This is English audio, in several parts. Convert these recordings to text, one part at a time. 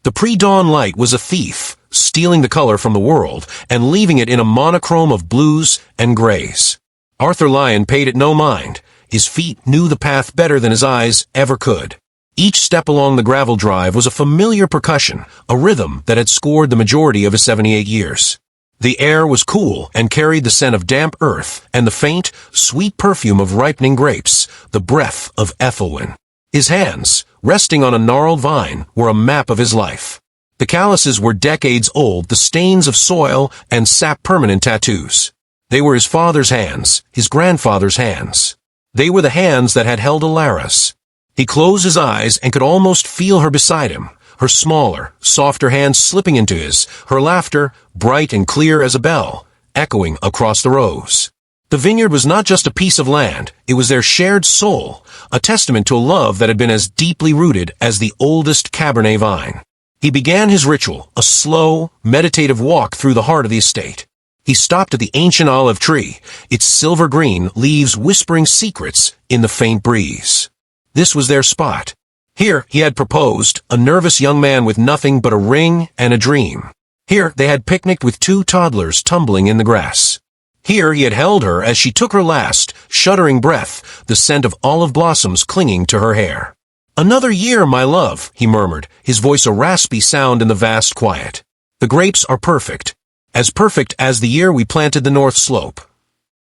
The pre-dawn light was a thief, stealing the color from the world and leaving it in a monochrome of blues and grays. Arthur Lyon paid it no mind. His feet knew the path better than his eyes ever could. Each step along the gravel drive was a familiar percussion, a rhythm that had scored the majority of his 78 years. The air was cool and carried the scent of damp earth and the faint, sweet perfume of ripening grapes, the breath of Ethelwyn. His hands, resting on a gnarled vine, were a map of his life. The calluses were decades old, the stains of soil and sap-permanent tattoos. They were his father's hands, his grandfather's hands. They were the hands that had held Ilara's. He closed his eyes and could almost feel her beside him, her smaller, softer hands slipping into his, her laughter, bright and clear as a bell, echoing across the rows. The vineyard was not just a piece of land, it was their shared soul, a testament to a love that had been as deeply rooted as the oldest Cabernet vine. He began his ritual, a slow, meditative walk through the heart of the estate. He stopped at the ancient olive tree, its silver-green leaves whispering secrets in the faint breeze. This was their spot. Here he had proposed, a nervous young man with nothing but a ring and a dream. Here they had picnicked with 2 toddlers tumbling in the grass. Here he had held her as she took her last, shuddering breath, the scent of olive blossoms clinging to her hair. "Another year, my love," he murmured, his voice a raspy sound in the vast quiet. "The grapes are perfect as the year we planted the north slope."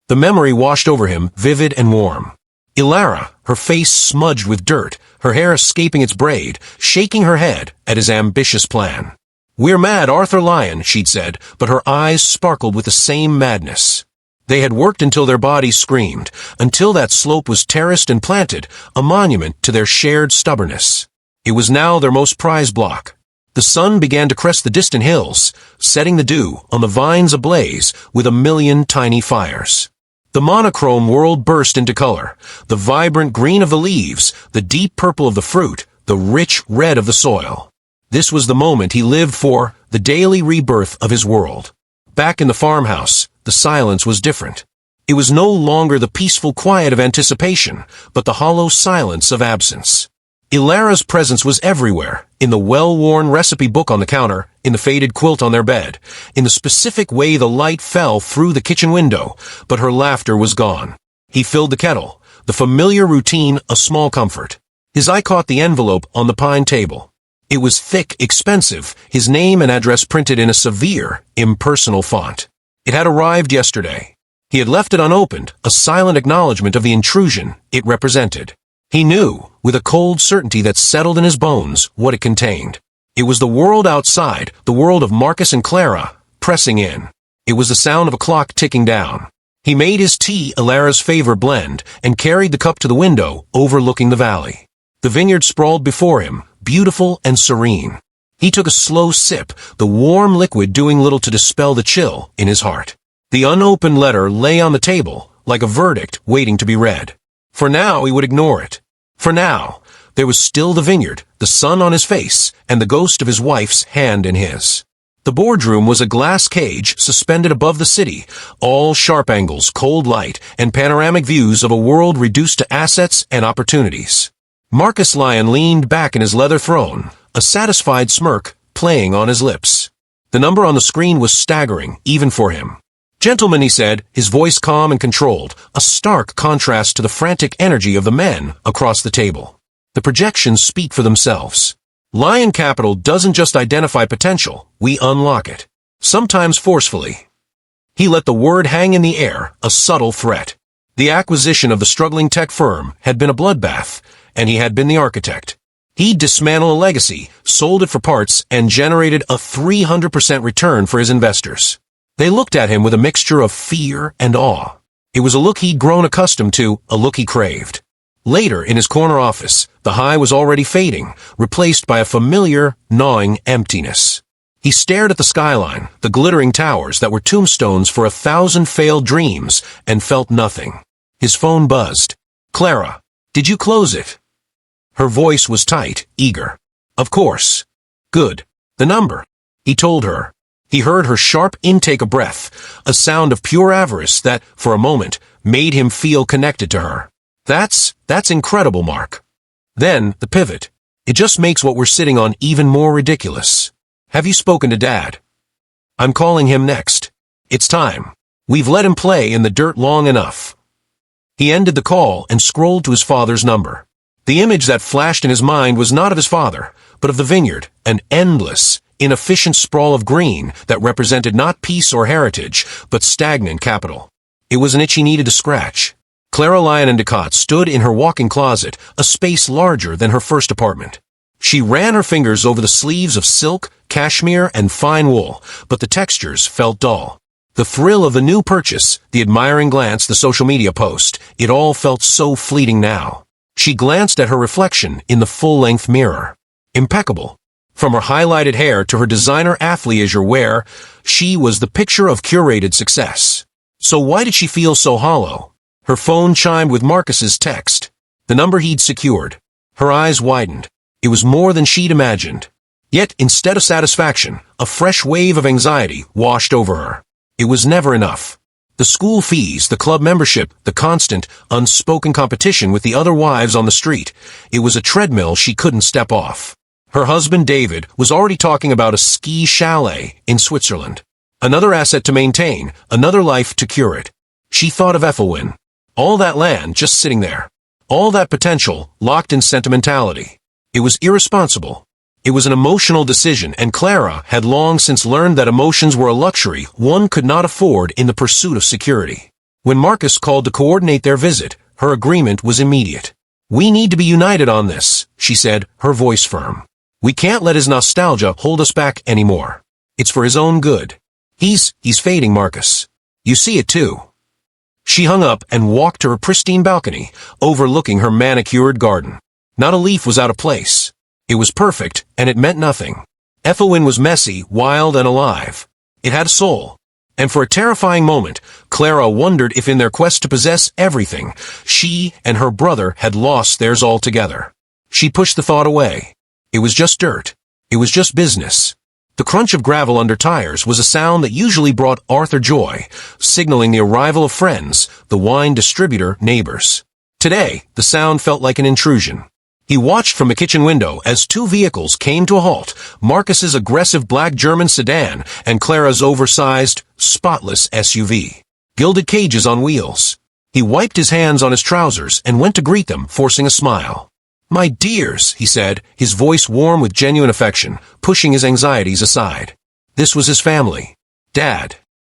The memory washed over him, vivid and warm. Ilara, her face smudged with dirt, her hair escaping its braid, shaking her head at his ambitious plan. "We're mad, Arthur Lyon," she'd said, but her eyes sparkled with the same madness. They had worked until their bodies screamed, until that slope was terraced and planted, a monument to their shared stubbornness. It was now their most prized block. The sun began to crest the distant hills, setting the dew on the vines ablaze with a million tiny fires. The monochrome world burst into color, the vibrant green of the leaves, the deep purple of the fruit, the rich red of the soil. This was the moment he lived for, the daily rebirth of his world. Back in the farmhouse, the silence was different. It was no longer the peaceful quiet of anticipation, but the hollow silence of absence. Ilara's presence was everywhere, in the well-worn recipe book on the counter, in the faded quilt on their bed, in the specific way the light fell through the kitchen window, but her laughter was gone. He filled the kettle, the familiar routine a small comfort. His eye caught the envelope on the pine table. It was thick, expensive, his name and address printed in a severe, impersonal font. It had arrived yesterday. He had left it unopened, a silent acknowledgement of the intrusion it represented. He knew, with a cold certainty that settled in his bones, what it contained. It was the world outside, the world of Marcus and Clara, pressing in. It was the sound of a clock ticking down. He made his tea Ilara's favor blend and carried the cup to the window overlooking the valley. The vineyard sprawled before him, beautiful and serene. He took a slow sip, the warm liquid doing little to dispel the chill in his heart. The unopened letter lay on the table, like a verdict waiting to be read. For now, he would ignore it. For now, there was still the vineyard, the sun on his face, and the ghost of his wife's hand in his. The boardroom was a glass cage suspended above the city, all sharp angles, cold light, and panoramic views of a world reduced to assets and opportunities. Marcus Lyon leaned back in his leather throne, a satisfied smirk playing on his lips. The number on the screen was staggering, even for him. "Gentlemen," he said, his voice calm and controlled, a stark contrast to the frantic energy of the men across the table. The projections speak for themselves. Lyon Capital doesn't just identify potential, we unlock it. Sometimes forcefully. He let the word hang in the air, a subtle threat. The acquisition of the struggling tech firm had been a bloodbath, and he had been the architect. He'd dismantled a legacy, sold it for parts, and generated a 300% return for his investors. They looked at him with a mixture of fear and awe. It was a look he'd grown accustomed to, a look he craved. Later, in his corner office, the high was already fading, replaced by a familiar, gnawing emptiness. He stared at the skyline, the glittering towers that were tombstones for 1,000 failed dreams, and felt nothing. His phone buzzed. "Clara, did you close it?" Her voice was tight, eager. "Of course." "Good. The number." He told her. He heard her sharp intake of breath, a sound of pure avarice that, for a moment, made him feel connected to her. That's incredible, Mark. Then, the pivot. It just makes what we're sitting on even more ridiculous. Have you spoken to Dad? I'm calling him next. It's time. We've let him play in the dirt long enough. He ended the call and scrolled to his father's number. The image that flashed in his mind was not of his father, but of the vineyard, an endless, inefficient sprawl of green that represented not peace or heritage, but stagnant capital. It was an itch he needed to scratch. Clara Lyon Endicott stood in her walk-in closet, a space larger than her first apartment. She ran her fingers over the sleeves of silk, cashmere, and fine wool, but the textures felt dull. The thrill of the new purchase, the admiring glance, the social media post, it all felt so fleeting now. She glanced at her reflection in the full-length mirror. Impeccable. From her highlighted hair to her designer athleisure wear, she was the picture of curated success. So why did she feel so hollow? Her phone chimed with Marcus's text, the number he'd secured. Her eyes widened. It was more than she'd imagined. Yet, instead of satisfaction, a fresh wave of anxiety washed over her. It was never enough. The school fees, the club membership, the constant, unspoken competition with the other wives on the street. It was a treadmill she couldn't step off. Her husband, David, was already talking about a ski chalet in Switzerland. Another asset to maintain, another life to curate. She thought of Ethelwyn. All that land just sitting there. All that potential locked in sentimentality. It was irresponsible. It was an emotional decision, and Clara had long since learned that emotions were a luxury one could not afford in the pursuit of security. When Marcus called to coordinate their visit, her agreement was immediate. "We need to be united on this," she said, her voice firm. "We can't let his nostalgia hold us back anymore. It's for his own good. He's fading, Marcus. You see it too." She hung up and walked to her pristine balcony, overlooking her manicured garden. Not a leaf was out of place. It was perfect, and it meant nothing. Ethelwyn was messy, wild, and alive. It had a soul. And for a terrifying moment, Clara wondered if in their quest to possess everything, she and her brother had lost theirs altogether. She pushed the thought away. It was just dirt. It was just business. The crunch of gravel under tires was a sound that usually brought Arthur joy, signaling the arrival of friends, the wine distributor, neighbors. Today, the sound felt like an intrusion. He watched from the kitchen window as two vehicles came to a halt, Marcus's aggressive black German sedan and Clara's oversized, spotless SUV. Gilded cages on wheels. He wiped his hands on his trousers and went to greet them, forcing a smile. "My dears," he said, his voice warm with genuine affection, pushing his anxieties aside. This was his family. Dad.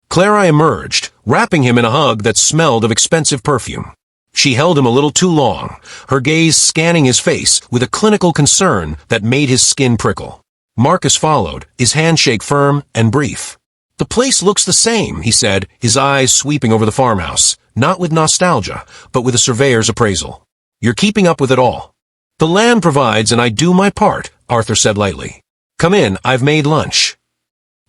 Clara emerged, wrapping him in a hug that smelled of expensive perfume. She held him a little too long, her gaze scanning his face with a clinical concern that made his skin prickle. Marcus followed, his handshake firm and brief. "The place looks the same," he said, his eyes sweeping over the farmhouse, not with nostalgia, but with a surveyor's appraisal. "You're keeping up with it all." "The land provides and I do my part," Arthur said lightly. "Come in, I've made lunch."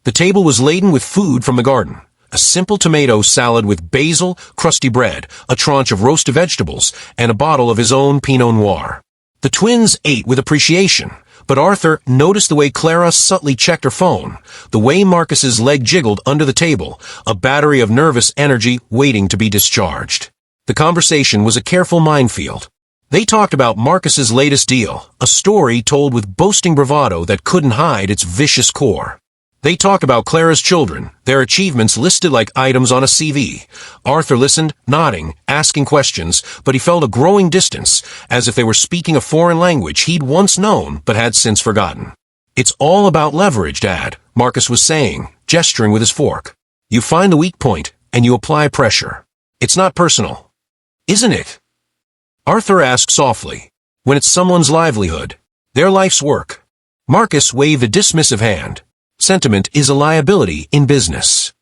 The table was laden with food from the garden. A simple tomato salad with basil, crusty bread, a tranche of roasted vegetables, and a bottle of his own Pinot Noir. The twins ate with appreciation, but Arthur noticed the way Clara subtly checked her phone, the way Marcus's leg jiggled under the table, a battery of nervous energy waiting to be discharged. The conversation was a careful minefield. They talked about Marcus's latest deal, a story told with boasting bravado that couldn't hide its vicious core. They talked about Clara's children, their achievements listed like items on a CV. Arthur listened, nodding, asking questions, but he felt a growing distance, as if they were speaking a foreign language he'd once known but had since forgotten. "It's all about leverage, Dad," Marcus was saying, gesturing with his fork. "You find the weak point, and you apply pressure. It's not personal." "Isn't it?" Arthur asked softly. "When it's someone's livelihood, their life's work." Marcus waved a dismissive hand. "Sentiment is a liability in business."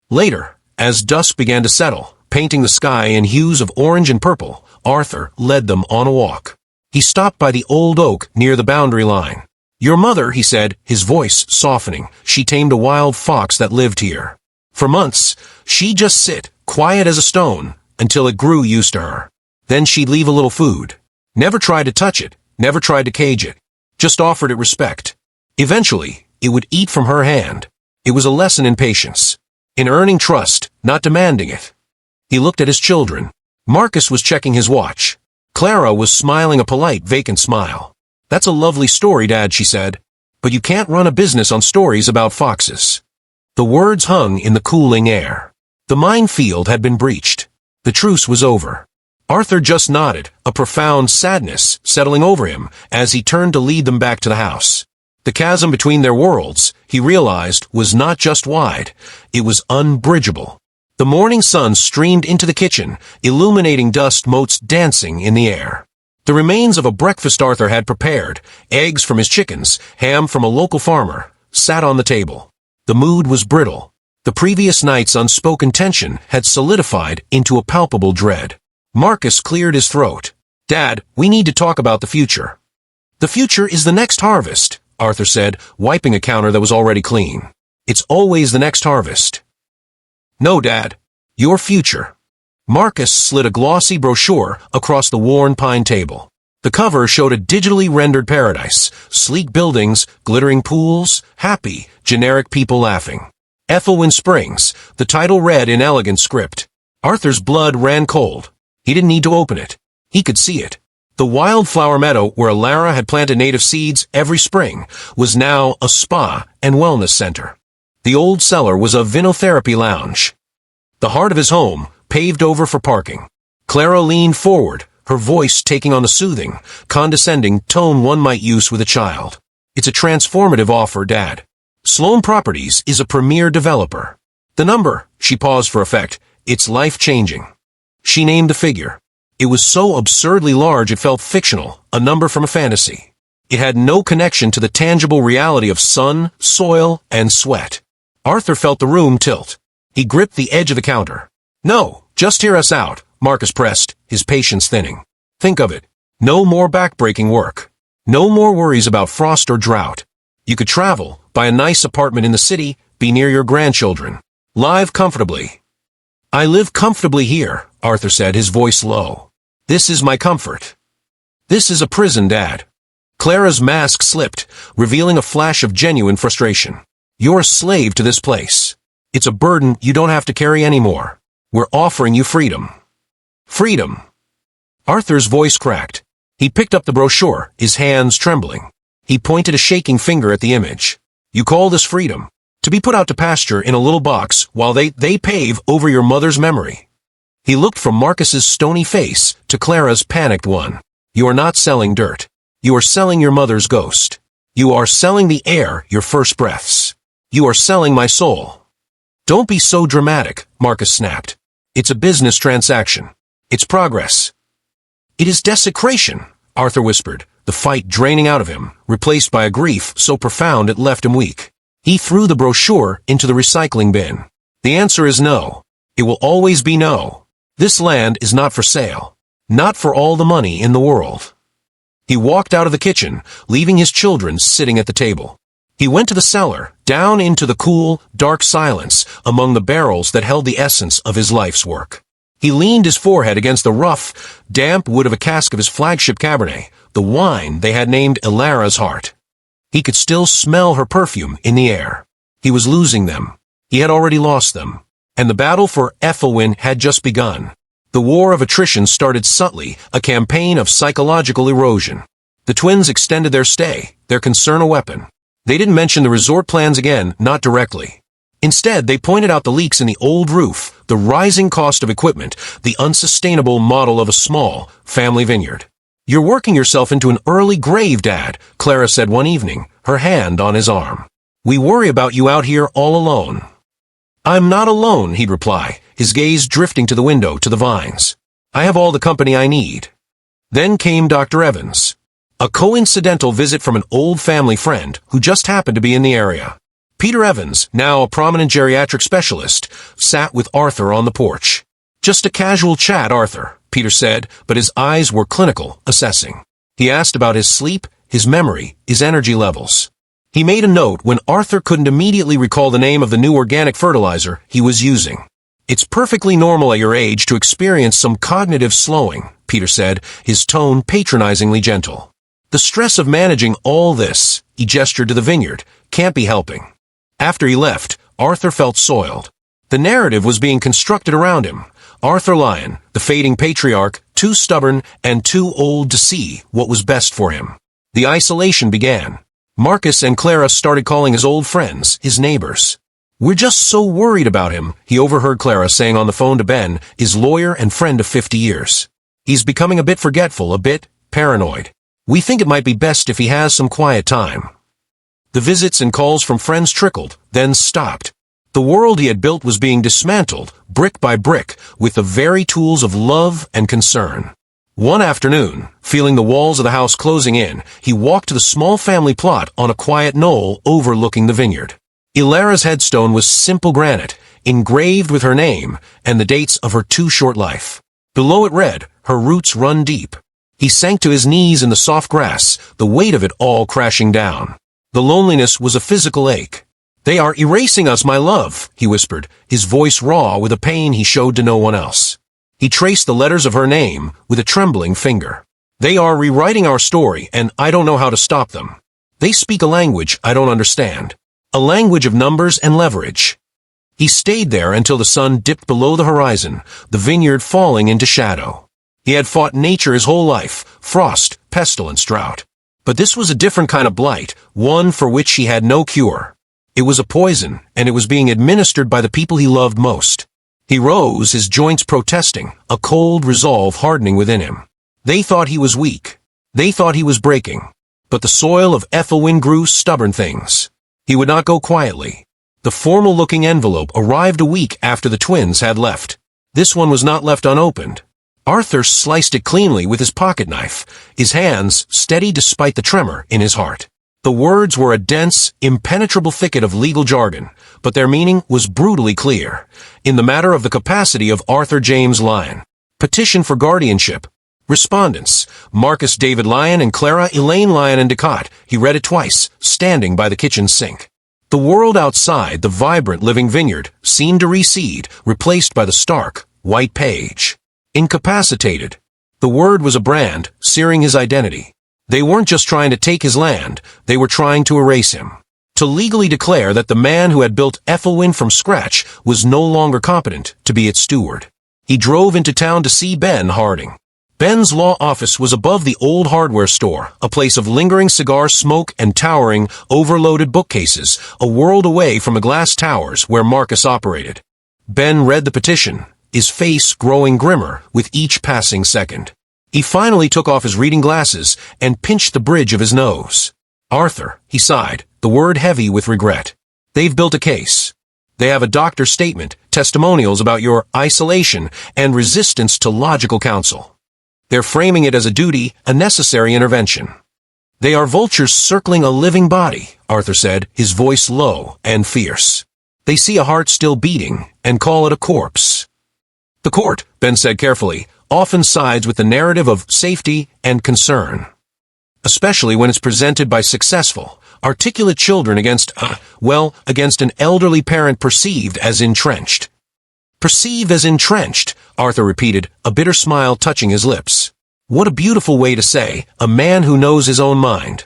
Later, as dusk began to settle, painting the sky in hues of orange and purple, Arthur led them on a walk. He stopped by the old oak near the boundary line. "Your mother," he said, his voice softening, "she tamed a wild fox that lived here. For months, she'd just sit, quiet as a stone, until it grew used to her. Then she'd leave a little food. Never tried to touch it, never tried to cage it. Just offered it respect. Eventually, it would eat from her hand. It was a lesson in patience. In earning trust, not demanding it." He looked at his children. Marcus was checking his watch. Clara was smiling a polite, vacant smile. "That's a lovely story, Dad," she said. "But you can't run a business on stories about foxes." The words hung in the cooling air. The minefield had been breached. The truce was over. Arthur just nodded, a profound sadness settling over him as he turned to lead them back to the house. The chasm between their worlds, he realized, was not just wide, it was unbridgeable. The morning sun streamed into the kitchen, illuminating dust motes dancing in the air. The remains of a breakfast Arthur had prepared, eggs from his chickens, ham from a local farmer, sat on the table. The mood was brittle. The previous night's unspoken tension had solidified into a palpable dread. Marcus cleared his throat. "Dad, we need to talk about the future." "The future is the next harvest," Arthur said, wiping a counter that was already clean. "It's always the next harvest." "No, Dad. Your future." Marcus slid a glossy brochure across the worn pine table. The cover showed a digitally rendered paradise, sleek buildings, glittering pools, happy, generic people laughing. Ethelwyn Springs, the title read in elegant script. Arthur's blood ran cold. He didn't need to open it. He could see it. The wildflower meadow where Alara had planted native seeds every spring was now a spa and wellness center. The old cellar was a vinotherapy lounge. The heart of his home, paved over for parking. Clara leaned forward, her voice taking on the soothing, condescending tone one might use with a child. "It's a transformative offer, Dad. Sloan Properties is a premier developer. The number," she paused for effect, "it's life-changing." She named the figure. It was so absurdly large it felt fictional, a number from a fantasy. It had no connection to the tangible reality of sun, soil, and sweat. Arthur felt the room tilt. He gripped the edge of the counter. "No, just hear us out," Marcus pressed, his patience thinning. "Think of it. No more backbreaking work. No more worries about frost or drought. You could travel, buy a nice apartment in the city, be near your grandchildren. Live comfortably." "I live comfortably here," Arthur said, his voice low. "This is my comfort." "This is a prison, Dad." Clara's mask slipped, revealing a flash of genuine frustration. "You're a slave to this place. It's a burden you don't have to carry anymore. We're offering you freedom." "Freedom." Arthur's voice cracked. He picked up the brochure, his hands trembling. He pointed a shaking finger at the image. "You call this freedom? To be put out to pasture in a little box while they pave over your mother's memory." He looked from Marcus's stony face to Clara's panicked one. "You are not selling dirt. You are selling your mother's ghost. You are selling the air, your first breaths. You are selling my soul." "Don't be so dramatic," Marcus snapped. "It's a business transaction. It's progress." "It is desecration," Arthur whispered, the fight draining out of him, replaced by a grief so profound it left him weak. He threw the brochure into the recycling bin. "The answer is no. It will always be no. This land is not for sale. Not for all the money in the world." He walked out of the kitchen, leaving his children sitting at the table. He went to the cellar, down into the cool, dark silence among the barrels that held the essence of his life's work. He leaned his forehead against the rough, damp wood of a cask of his flagship Cabernet, the wine they had named Alara's Heart. He could still smell her perfume in the air. He was losing them. He had already lost them. And the battle for Ethelwyn had just begun. The war of attrition started subtly, a campaign of psychological erosion. The twins extended their stay, their concern a weapon. They didn't mention the resort plans again, not directly. Instead, they pointed out the leaks in the old roof, the rising cost of equipment, the unsustainable model of a small, family vineyard. "You're working yourself into an early grave, Dad," Clara said one evening, her hand on his arm. "We worry about you out here all alone." "I'm not alone," he'd reply, his gaze drifting to the window, to the vines. "I have all the company I need." Then came Dr. Evans. A coincidental visit from an old family friend who just happened to be in the area. Peter Evans, now a prominent geriatric specialist, sat with Arthur on the porch. "Just a casual chat, Arthur," Peter said, but his eyes were clinical, assessing. He asked about his sleep, his memory, his energy levels. He made a note when Arthur couldn't immediately recall the name of the new organic fertilizer he was using. "It's perfectly normal at your age to experience some cognitive slowing," Peter said, his tone patronizingly gentle. "The stress of managing all this," he gestured to the vineyard, "can't be helping." After he left, Arthur felt soiled. The narrative was being constructed around him. Arthur Lyon, the fading patriarch, too stubborn and too old to see what was best for him. The isolation began. Marcus and Clara started calling his old friends his neighbors. "We're just so worried about him," he overheard Clara saying on the phone to Ben, his lawyer and friend of 50 years. "He's becoming a bit forgetful, a bit paranoid. We think it might be best if he has some quiet time." The visits and calls from friends trickled, then stopped. The world he had built was being dismantled, brick by brick, with the very tools of love and concern. One afternoon, feeling the walls of the house closing in, he walked to the small family plot on a quiet knoll overlooking the vineyard. Ilara's headstone was simple granite, engraved with her name and the dates of her too short life. Below it read, "Her roots run deep." He sank to his knees in the soft grass, the weight of it all crashing down. The loneliness was a physical ache. "They are erasing us, my love," he whispered, his voice raw with a pain he showed to no one else. He traced the letters of her name with a trembling finger. "They are rewriting our story, and I don't know how to stop them. They speak a language I don't understand. A language of numbers and leverage." He stayed there until the sun dipped below the horizon, the vineyard falling into shadow. He had fought nature his whole life, frost, pestilence, drought. But this was a different kind of blight, one for which he had no cure. It was a poison, and it was being administered by the people he loved most. He rose, his joints protesting, a cold resolve hardening within him. They thought he was weak. They thought he was breaking. But the soil of Ethelwyn grew stubborn things. He would not go quietly. The formal-looking envelope arrived a week after the twins had left. This one was not left unopened. Arthur sliced it cleanly with his pocket knife, his hands steady despite the tremor in his heart. The words were a dense, impenetrable thicket of legal jargon, but their meaning was brutally clear. In the matter of the capacity of Arthur James Lyon. Petition for guardianship. Respondents, Marcus David Lyon and Clara Elaine Lyon Endicott. He read it twice, standing by the kitchen sink. The world outside, the vibrant living vineyard, seemed to recede, replaced by the stark, white page. Incapacitated. The word was a brand, searing his identity. They weren't just trying to take his land, they were trying to erase him. To legally declare that the man who had built Ethelwyn from scratch was no longer competent to be its steward. He drove into town to see Ben Harding. Ben's law office was above the old hardware store, a place of lingering cigar smoke and towering, overloaded bookcases, a world away from the glass towers where Marcus operated. Ben read the petition, his face growing grimmer with each passing second. He finally took off his reading glasses and pinched the bridge of his nose. "Arthur," he sighed, the word heavy with regret. "They've built a case. They have a doctor's statement, testimonials about your isolation, and resistance to logical counsel. They're framing it as a duty, a necessary intervention." "They are vultures circling a living body," Arthur said, his voice low and fierce. "They see a heart still beating and call it a corpse." "The court," Ben said carefully, "often sides with the narrative of safety and concern, especially when it's presented by successful, articulate children against an elderly parent perceived as entrenched." "Perceived as entrenched," Arthur repeated, a bitter smile touching his lips. "What a beautiful way to say, a man who knows his own mind.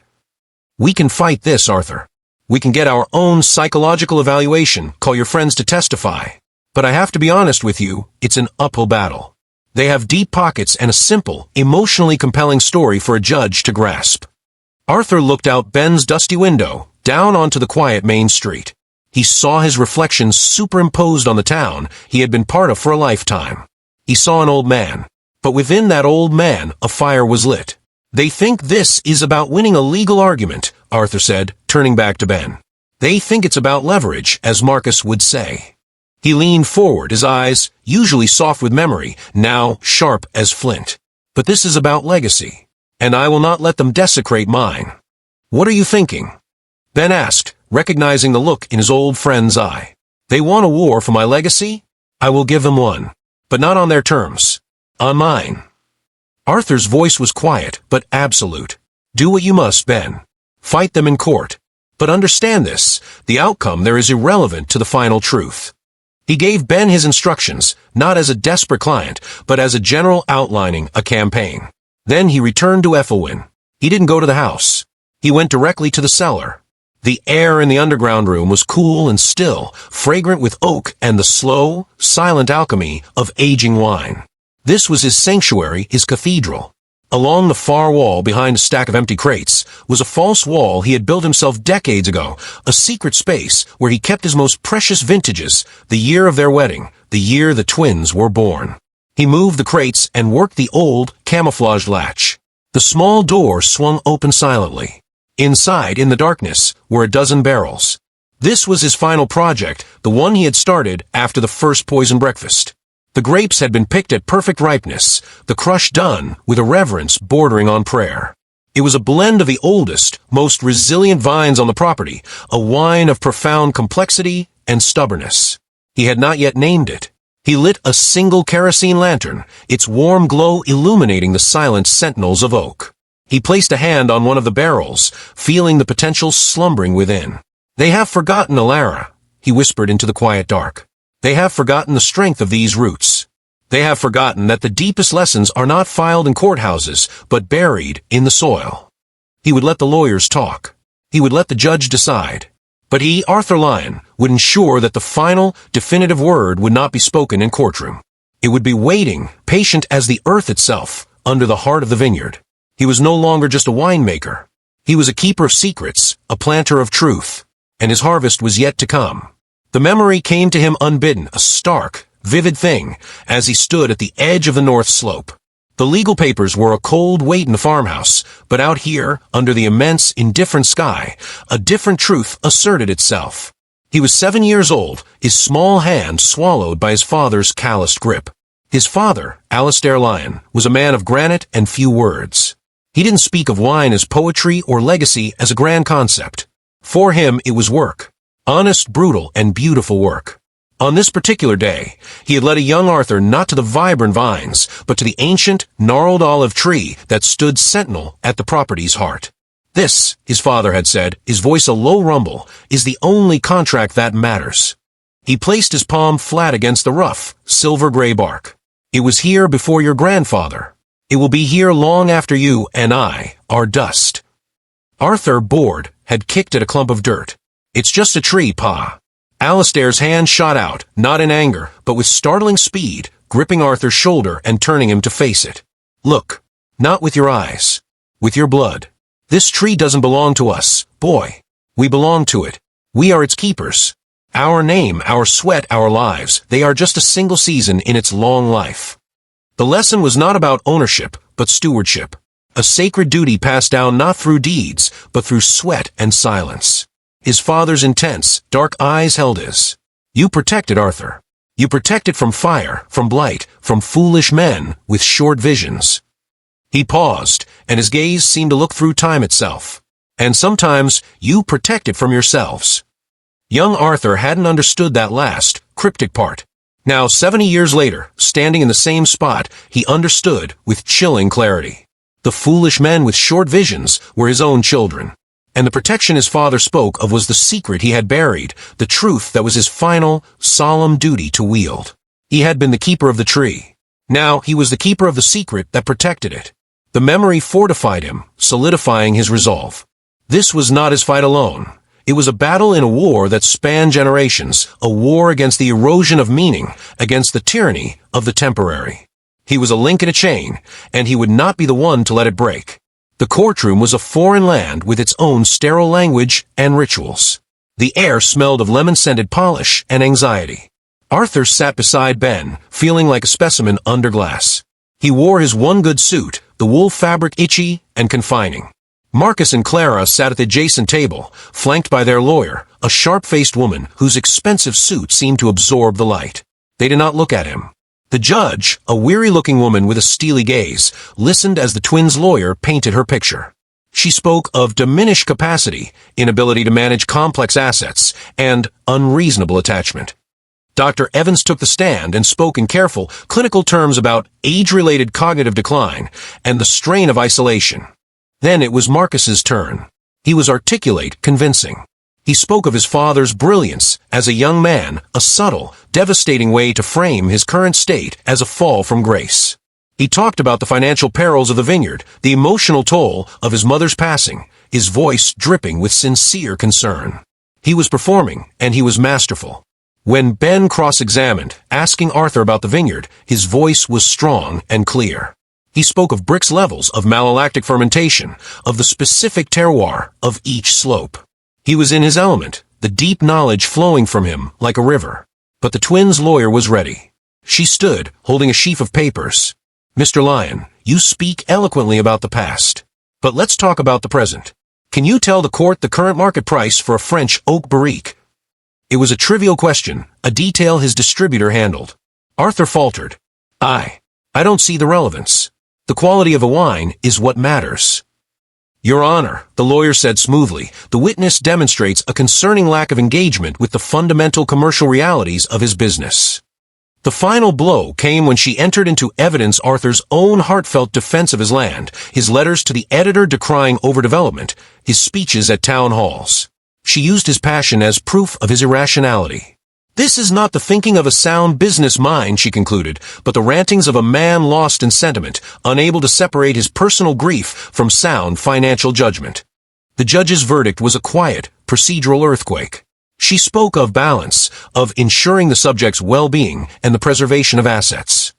We can fight this, Arthur. We can get our own psychological evaluation, call your friends to testify. But I have to be honest with you, it's an uphill battle. They have deep pockets and a simple, emotionally compelling story for a judge to grasp." Arthur looked out Ben's dusty window, down onto the quiet main street. He saw his reflection superimposed on the town he had been part of for a lifetime. He saw an old man, but within that old man a fire was lit. "They think this is about winning a legal argument," Arthur said, turning back to Ben. "They think it's about leverage, as Marcus would say." He leaned forward, his eyes, usually soft with memory, now sharp as flint. "But this is about legacy, and I will not let them desecrate mine." "What are you thinking?" Ben asked, recognizing the look in his old friend's eye. "They want a war for my legacy? I will give them one, but not on their terms. On mine." Arthur's voice was quiet, but absolute. "Do what you must, Ben. Fight them in court. But understand this, the outcome there is irrelevant to the final truth." He gave Ben his instructions, not as a desperate client, but as a general outlining a campaign. Then he returned to Ethelwyn. He didn't go to the house. He went directly to the cellar. The air in the underground room was cool and still, fragrant with oak and the slow, silent alchemy of aging wine. This was his sanctuary, his cathedral. Along the far wall behind a stack of empty crates was a false wall he had built himself decades ago, a secret space where he kept his most precious vintages, the year of their wedding, the year the twins were born. He moved the crates and worked the old, camouflaged latch. The small door swung open silently. Inside, in the darkness, were a dozen barrels. This was his final project, the one he had started after the first poison breakfast. The grapes had been picked at perfect ripeness, the crush done with a reverence bordering on prayer. It was a blend of the oldest, most resilient vines on the property, a wine of profound complexity and stubbornness. He had not yet named it. He lit a single kerosene lantern, its warm glow illuminating the silent sentinels of oak. He placed a hand on one of the barrels, feeling the potential slumbering within. "They have forgotten Alara," he whispered into the quiet dark. "They have forgotten the strength of these roots. They have forgotten that the deepest lessons are not filed in courthouses, but buried in the soil." He would let the lawyers talk. He would let the judge decide. But he, Arthur Lyon, would ensure that the final, definitive word would not be spoken in courtroom. It would be waiting, patient as the earth itself, under the heart of the vineyard. He was no longer just a winemaker. He was a keeper of secrets, a planter of truth, and his harvest was yet to come. The memory came to him unbidden, a stark, vivid thing, as he stood at the edge of the north slope. The legal papers were a cold weight in the farmhouse, but out here, under the immense, indifferent sky, a different truth asserted itself. He was 7 years old, his small hand swallowed by his father's calloused grip. His father, Alistair Lyon, was a man of granite and few words. He didn't speak of wine as poetry or legacy as a grand concept. For him, it was work. Honest, brutal, and beautiful work. On this particular day, he had led a young Arthur not to the vibrant vines, but to the ancient, gnarled olive tree that stood sentinel at the property's heart. "This," his father had said, his voice a low rumble, "is the only contract that matters." He placed his palm flat against the rough, silver-gray bark. "It was here before your grandfather. It will be here long after you and I are dust." Arthur, bored, had kicked at a clump of dirt. "It's just a tree, Pa." Alistair's hand shot out, not in anger, but with startling speed, gripping Arthur's shoulder and turning him to face it. "Look, not with your eyes, with your blood. This tree doesn't belong to us, boy. We belong to it. We are its keepers. Our name, our sweat, our lives, they are just a single season in its long life." The lesson was not about ownership, but stewardship. A sacred duty passed down not through deeds, but through sweat and silence. His father's intense, dark eyes held his. "You protect it, Arthur. You protect it from fire, from blight, from foolish men with short visions." He paused, and his gaze seemed to look through time itself. "And sometimes you protect it from yourselves." Young Arthur hadn't understood that last, cryptic part. Now, 70 years later, standing in the same spot, he understood with chilling clarity. The foolish men with short visions were his own children. And the protection his father spoke of was the secret he had buried, the truth that was his final, solemn duty to wield. He had been the keeper of the tree. Now he was the keeper of the secret that protected it. The memory fortified him, solidifying his resolve. This was not his fight alone. It was a battle in a war that spanned generations, a war against the erosion of meaning, against the tyranny of the temporary. He was a link in a chain, and he would not be the one to let it break. The courtroom was a foreign land with its own sterile language and rituals. The air smelled of lemon-scented polish and anxiety. Arthur sat beside Ben, feeling like a specimen under glass. He wore his one good suit, the wool fabric itchy and confining. Marcus and Clara sat at the adjacent table, flanked by their lawyer, a sharp-faced woman whose expensive suit seemed to absorb the light. They did not look at him. The judge, a weary-looking woman with a steely gaze, listened as the twins' lawyer painted her picture. She spoke of diminished capacity, inability to manage complex assets, and unreasonable attachment. Dr. Evans took the stand and spoke in careful, clinical terms about age-related cognitive decline and the strain of isolation. Then it was Marcus's turn. He was articulate, convincing. He spoke of his father's brilliance as a young man, a subtle, devastating way to frame his current state as a fall from grace. He talked about the financial perils of the vineyard, the emotional toll of his mother's passing, his voice dripping with sincere concern. He was performing, and he was masterful. When Ben cross-examined, asking Arthur about the vineyard, his voice was strong and clear. He spoke of Brick's levels of malolactic fermentation, of the specific terroir of each slope. He was in his element, the deep knowledge flowing from him like a river. But the twins' lawyer was ready. She stood, holding a sheaf of papers. "Mr. Lyon, you speak eloquently about the past. But let's talk about the present. Can you tell the court the current market price for a French oak barrique?" It was a trivial question, a detail his distributor handled. Arthur faltered. I don't see the relevance. The quality of a wine is what matters." "Your Honor," the lawyer said smoothly, "the witness demonstrates a concerning lack of engagement with the fundamental commercial realities of his business." The final blow came when she entered into evidence Arthur's own heartfelt defense of his land, his letters to the editor decrying overdevelopment, his speeches at town halls. She used his passion as proof of his irrationality. "This is not the thinking of a sound business mind," she concluded, "but the rantings of a man lost in sentiment, unable to separate his personal grief from sound financial judgment." The judge's verdict was a quiet, procedural earthquake. She spoke of balance, of ensuring the subject's well-being and the preservation of assets.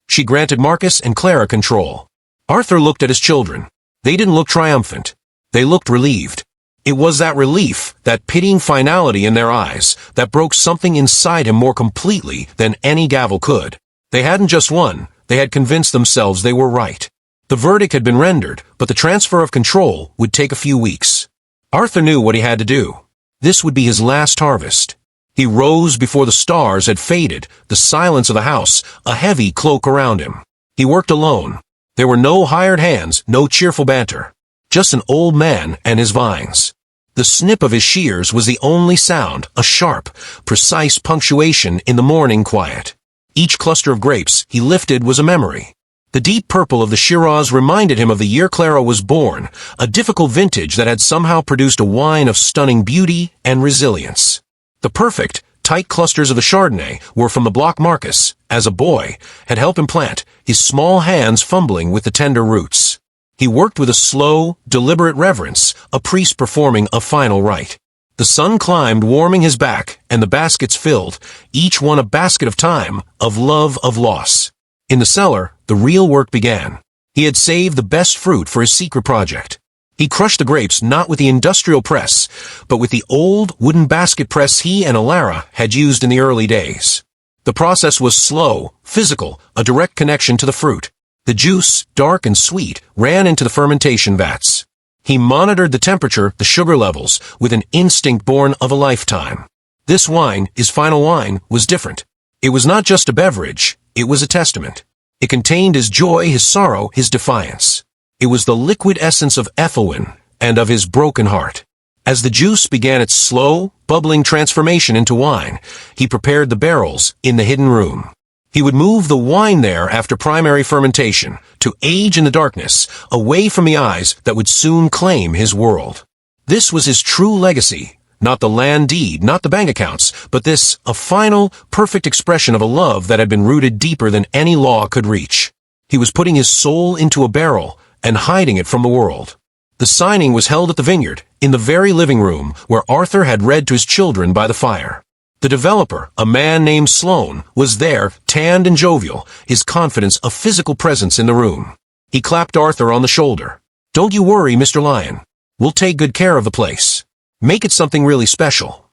She granted Marcus and Clara control. Arthur looked at his children. They didn't look triumphant. They looked relieved. It was that relief, that pitying finality in their eyes, that broke something inside him more completely than any gavel could. They hadn't just won, they had convinced themselves they were right. The verdict had been rendered, but the transfer of control would take a few weeks. Arthur knew what he had to do. This would be his last harvest. He rose before the stars had faded, the silence of the house, a heavy cloak around him. He worked alone. There were no hired hands, no cheerful banter. Just an old man and his vines. The snip of his shears was the only sound, a sharp, precise punctuation in the morning quiet. Each cluster of grapes he lifted was a memory. The deep purple of the Shiraz reminded him of the year Clara was born, a difficult vintage that had somehow produced a wine of stunning beauty and resilience. The perfect, tight clusters of the Chardonnay were from the block Marcus, as a boy, had helped him plant, his small hands fumbling with the tender roots. He worked with a slow, deliberate reverence, a priest performing a final rite. The sun climbed, warming his back, and the baskets filled, each one a basket of time, of love, of loss. In the cellar, the real work began. He had saved the best fruit for his secret project. He crushed the grapes not with the industrial press, but with the old wooden basket press he and Alara had used in the early days. The process was slow, physical, a direct connection to the fruit. The juice, dark and sweet, ran into the fermentation vats. He monitored the temperature, the sugar levels, with an instinct born of a lifetime. This wine, his final wine, was different. It was not just a beverage, it was a testament. It contained his joy, his sorrow, his defiance. It was the liquid essence of Ethelwyn and of his broken heart. As the juice began its slow, bubbling transformation into wine, he prepared the barrels in the hidden room. He would move the wine there after primary fermentation, to age in the darkness, away from the eyes that would soon claim his world. This was his true legacy, not the land deed, not the bank accounts, but this, a final, perfect expression of a love that had been rooted deeper than any law could reach. He was putting his soul into a barrel and hiding it from the world. The signing was held at the vineyard, in the very living room where Arthur had read to his children by the fire. The developer, a man named Sloane, was there, tanned and jovial, his confidence a physical presence in the room. He clapped Arthur on the shoulder. "Don't you worry, Mr. Lyon. We'll take good care of the place. Make it something really special."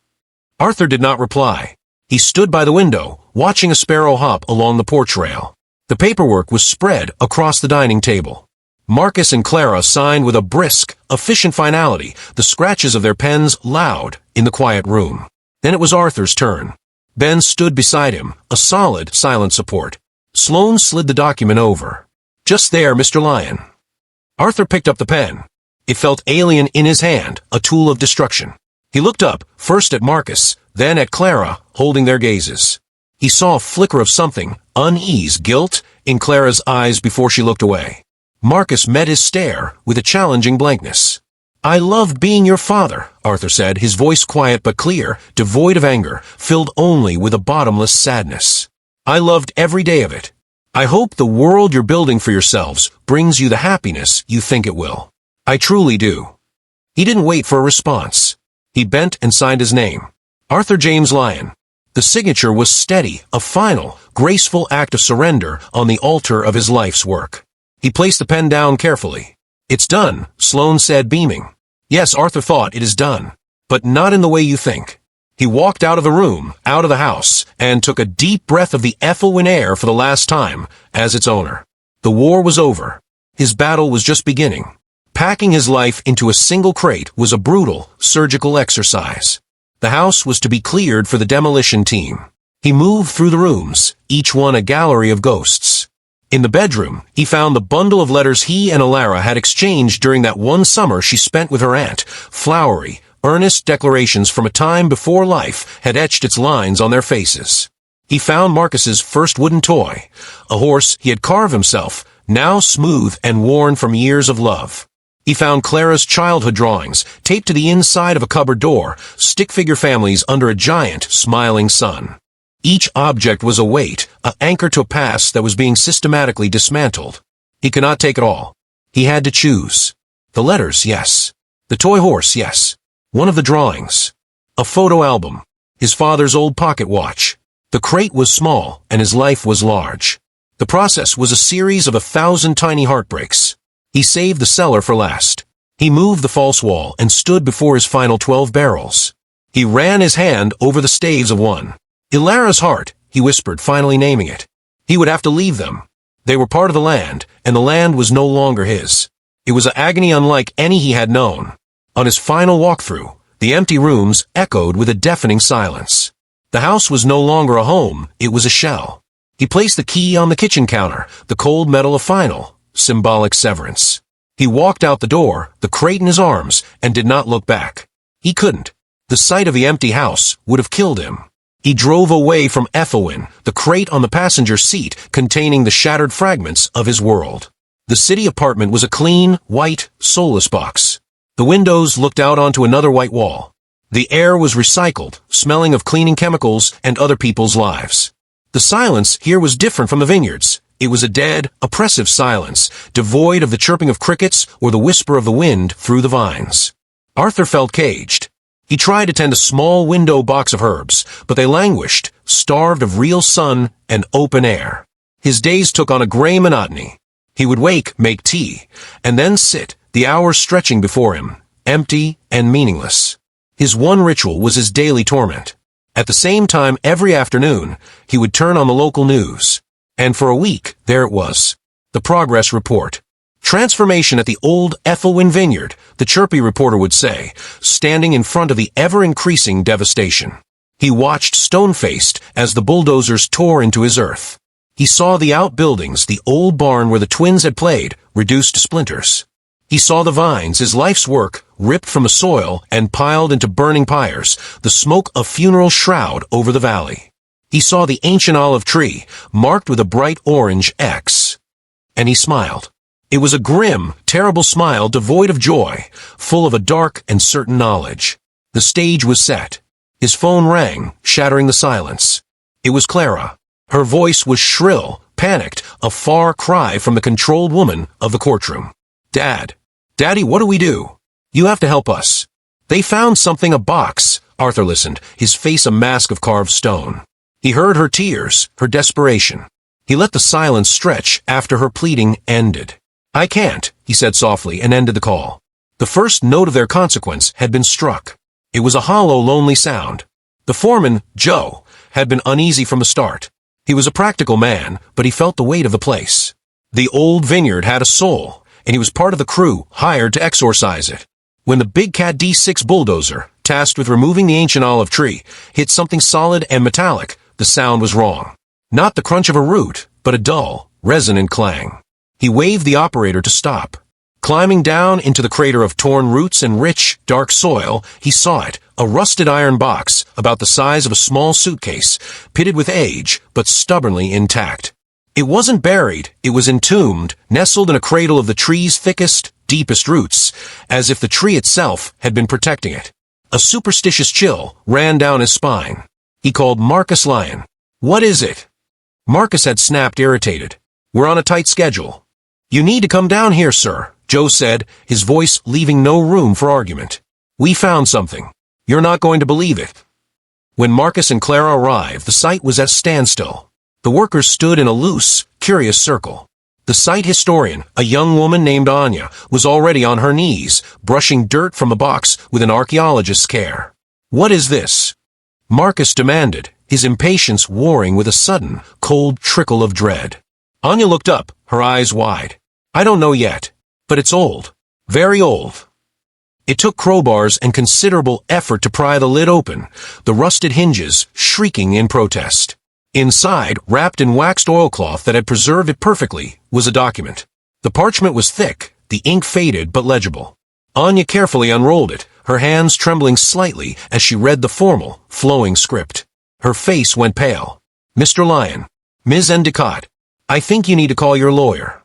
Arthur did not reply. He stood by the window, watching a sparrow hop along the porch rail. The paperwork was spread across the dining table. Marcus and Clara signed with a brisk, efficient finality, the scratches of their pens loud in the quiet room. Then it was Arthur's turn. Ben stood beside him, a solid, silent support. Sloane slid the document over. "Just there, Mr. Lyon." Arthur picked up the pen. It felt alien in his hand, a tool of destruction. He looked up, first at Marcus, then at Clara, holding their gazes. He saw a flicker of something, unease, guilt, in Clara's eyes before she looked away. Marcus met his stare with a challenging blankness. "I loved being your father," Arthur said, his voice quiet but clear, devoid of anger, filled only with a bottomless sadness. "I loved every day of it. I hope the world you're building for yourselves brings you the happiness you think it will. I truly do." He didn't wait for a response. He bent and signed his name. Arthur James Lyon. The signature was steady, a final, graceful act of surrender on the altar of his life's work. He placed the pen down carefully. "It's done," Sloane said, beaming. Yes, Arthur thought, it is done. But not in the way you think. He walked out of the room, out of the house, and took a deep breath of the Ethelwyn air for the last time, as its owner. The war was over. His battle was just beginning. Packing his life into a single crate was a brutal, surgical exercise. The house was to be cleared for the demolition team. He moved through the rooms, each one a gallery of ghosts. In the bedroom, he found the bundle of letters he and Alara had exchanged during that one summer she spent with her aunt, flowery, earnest declarations from a time before life had etched its lines on their faces. He found Marcus's first wooden toy, a horse he had carved himself, now smooth and worn from years of love. He found Clara's childhood drawings, taped to the inside of a cupboard door, stick figure families under a giant, smiling sun. Each object was a weight, an anchor to a past that was being systematically dismantled. He could not take it all. He had to choose. The letters, yes. The toy horse, yes. One of the drawings. A photo album. His father's old pocket watch. The crate was small, and his life was large. The process was a series of 1,000 tiny heartbreaks. He saved the cellar for last. He moved the false wall and stood before his final 12 barrels. He ran his hand over the staves of one. Ilara's heart, he whispered, finally naming it. He would have to leave them. They were part of the land, and the land was no longer his. It was an agony unlike any he had known. On his final walkthrough, the empty rooms echoed with a deafening silence. The house was no longer a home, it was a shell. He placed the key on the kitchen counter, the cold metal of final, symbolic severance. He walked out the door, the crate in his arms, and did not look back. He couldn't. The sight of the empty house would have killed him. He drove away from Ethelwyn, the crate on the passenger seat containing the shattered fragments of his world. The city apartment was a clean, white, soulless box. The windows looked out onto another white wall. The air was recycled, smelling of cleaning chemicals and other people's lives. The silence here was different from the vineyards. It was a dead, oppressive silence, devoid of the chirping of crickets or the whisper of the wind through the vines. Arthur felt caged. He tried to tend a small window box of herbs, but they languished, starved of real sun and open air. His days took on a gray monotony. He would wake, make tea, and then sit, the hours stretching before him, empty and meaningless. His one ritual was his daily torment. At the same time, every afternoon, he would turn on the local news. And for a week, there it was. The progress report. Transformation at the old Ethelwyn vineyard, the chirpy reporter would say, standing in front of the ever-increasing devastation. He watched stone-faced as the bulldozers tore into his earth. He saw the outbuildings, the old barn where the twins had played, reduced to splinters. He saw the vines, his life's work, ripped from the soil and piled into burning pyres, the smoke of funeral shroud over the valley. He saw the ancient olive tree, marked with a bright orange X. And he smiled. It was a grim, terrible smile devoid of joy, full of a dark and certain knowledge. The stage was set. His phone rang, shattering the silence. It was Clara. Her voice was shrill, panicked, a far cry from the controlled woman of the courtroom. "Dad. Daddy, what do we do? You have to help us." "They found something, a box." Arthur listened, his face a mask of carved stone. He heard her tears, her desperation. He let the silence stretch after her pleading ended. "I can't," he said softly, and ended the call. The first note of their consequence had been struck. It was a hollow, lonely sound. The foreman, Joe, had been uneasy from the start. He was a practical man, but he felt the weight of the place. The old vineyard had a soul, and he was part of the crew hired to exorcise it. When the Big Cat D6 bulldozer, tasked with removing the ancient olive tree, hit something solid and metallic, the sound was wrong. Not the crunch of a root, but a dull, resonant clang. He waved the operator to stop. Climbing down into the crater of torn roots and rich, dark soil, he saw it, a rusted iron box about the size of a small suitcase, pitted with age, but stubbornly intact. It wasn't buried, it was entombed, nestled in a cradle of the tree's thickest, deepest roots, as if the tree itself had been protecting it. A superstitious chill ran down his spine. He called Marcus Lyon. "What is it?" Marcus had snapped, irritated. "We're on a tight schedule." "You need to come down here, sir," Joe said, his voice leaving no room for argument. "We found something. You're not going to believe it." When Marcus and Clara arrived, the site was at a standstill. The workers stood in a loose, curious circle. The site historian, a young woman named Anya, was already on her knees, brushing dirt from a box with an archaeologist's care. "What is this?" Marcus demanded, his impatience warring with a sudden, cold trickle of dread. Anya looked up, her eyes wide. "I don't know yet, but it's old. Very old." It took crowbars and considerable effort to pry the lid open, the rusted hinges shrieking in protest. Inside, wrapped in waxed oilcloth that had preserved it perfectly, was a document. The parchment was thick, the ink faded but legible. Anya carefully unrolled it, her hands trembling slightly as she read the formal, flowing script. Her face went pale. "Mr. Lyon, Ms. Endicott, I think you need to call your lawyer."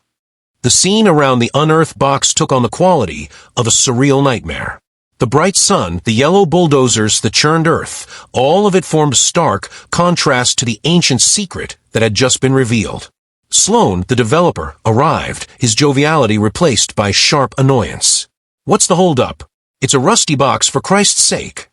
The scene around the unearthed box took on the quality of a surreal nightmare. The bright sun, the yellow bulldozers that churned earth, all of it formed stark contrast to the ancient secret that had just been revealed. Sloan, the developer, arrived, his joviality replaced by sharp annoyance. "What's the hold-up? It's a rusty box, for Christ's sake."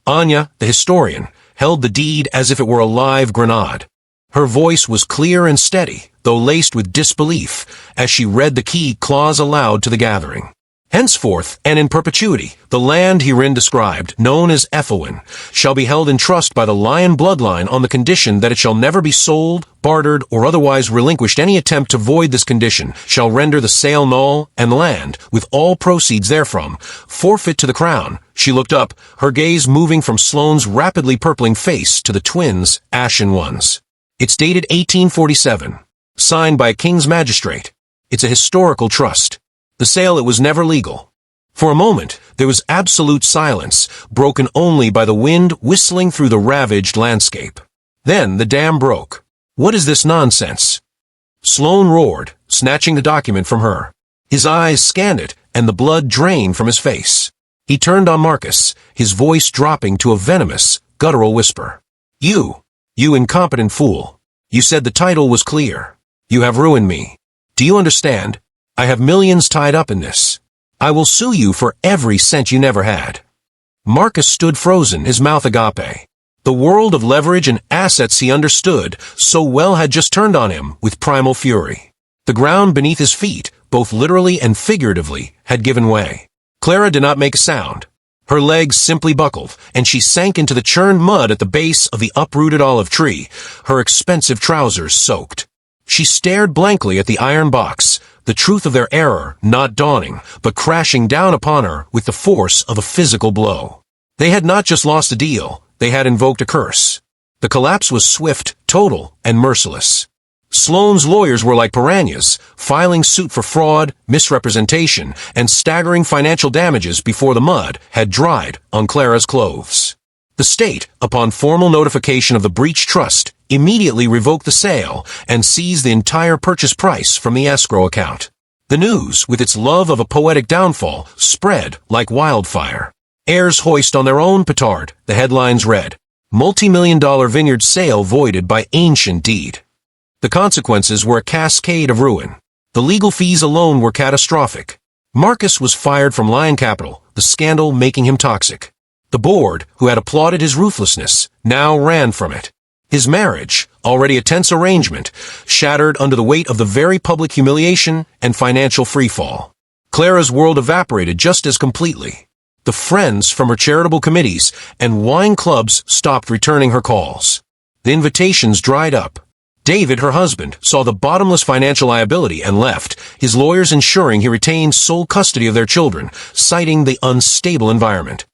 Anya, the historian, held the deed as if it were a live grenade. Her voice was clear and steady, though laced with disbelief, as she read the key clause aloud to the gathering. "Henceforth, and in perpetuity, the land herein described, known as Ethelwyn, shall be held in trust by the Lyon bloodline on the condition that it shall never be sold, bartered, or otherwise relinquished. Any attempt to void this condition shall render the sale null, and land, with all proceeds therefrom, forfeit to the crown." She looked up, her gaze moving from Sloane's rapidly purpling face to the twins' ashen ones. "It's dated 1847, signed by a king's magistrate. It's a historical trust. The sale, it was never legal." For a moment, there was absolute silence, broken only by the wind whistling through the ravaged landscape. Then the dam broke. "What is this nonsense?" Sloane roared, snatching the document from her. His eyes scanned it, and the blood drained from his face. He turned on Marcus, his voice dropping to a venomous, guttural whisper. You incompetent fool. You said the title was clear. You have ruined me. Do you understand? I have millions tied up in this. I will sue you for every cent you never had." Marcus stood frozen, his mouth agape. The world of leverage and assets he understood so well had just turned on him with primal fury. The ground beneath his feet, both literally and figuratively, had given way. Clara did not make a sound. Her legs simply buckled, and she sank into the churned mud at the base of the uprooted olive tree, her expensive trousers soaked. She stared blankly at the iron box, the truth of their error not dawning, but crashing down upon her with the force of a physical blow. They had not just lost a deal, they had invoked a curse. The collapse was swift, total, and merciless. Sloane's lawyers were like piranhas, filing suit for fraud, misrepresentation, and staggering financial damages before the mud had dried on Clara's clothes. The state, upon formal notification of the breached trust, immediately revoked the sale and seized the entire purchase price from the escrow account. The news, with its love of a poetic downfall, spread like wildfire. Heirs hoist on their own petard, the headlines read, "Multi-million-dollar vineyard sale voided by ancient deed." The consequences were a cascade of ruin. The legal fees alone were catastrophic. Marcus was fired from Lyon Capital, the scandal making him toxic. The board, who had applauded his ruthlessness, now ran from it. His marriage, already a tense arrangement, shattered under the weight of the very public humiliation and financial freefall. Clara's world evaporated just as completely. The friends from her charitable committees and wine clubs stopped returning her calls. The invitations dried up. David, her husband, saw the bottomless financial liability and left, his lawyers ensuring he retained sole custody of their children, citing the unstable environment.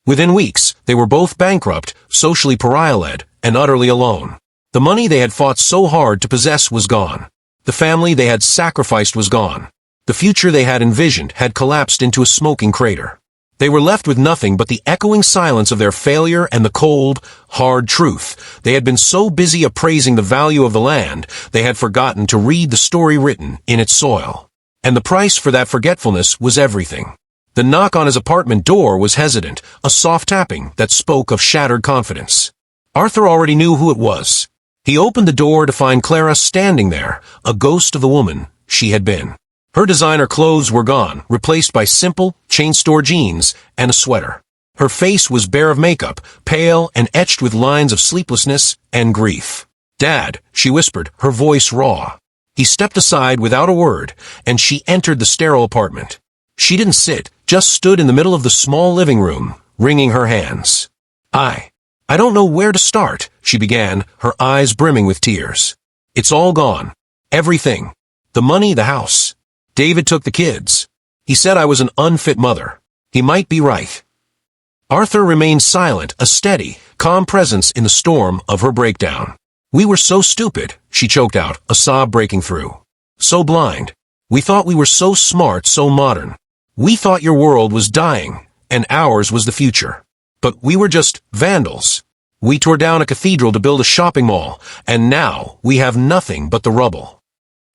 Within weeks, they were both bankrupt, socially pariah-led, and utterly alone. The money they had fought so hard to possess was gone. The family they had sacrificed was gone. The future they had envisioned had collapsed into a smoking crater. They were left with nothing but the echoing silence of their failure and the cold, hard truth. They had been so busy appraising the value of the land, they had forgotten to read the story written in its soil. And the price for that forgetfulness was everything. The knock on his apartment door was hesitant, a soft tapping that spoke of shattered confidence. Arthur already knew who it was. He opened the door to find Clara standing there, a ghost of the woman she had been. Her designer clothes were gone, replaced by simple, chain-store jeans and a sweater. Her face was bare of makeup, pale and etched with lines of sleeplessness and grief. "Dad," she whispered, her voice raw. He stepped aside without a word, and she entered the sterile apartment. She didn't sit, just stood in the middle of the small living room, wringing her hands. I don't know where to start, she began, her eyes brimming with tears. It's all gone. Everything. The money, the house. David took the kids. He said I was an unfit mother. He might be right. Arthur remained silent, a steady, calm presence in the storm of her breakdown. We were so stupid, she choked out, a sob breaking through. So blind. We thought we were so smart, so modern. We thought your world was dying, and ours was the future. But we were just vandals. We tore down a cathedral to build a shopping mall, and now we have nothing but the rubble.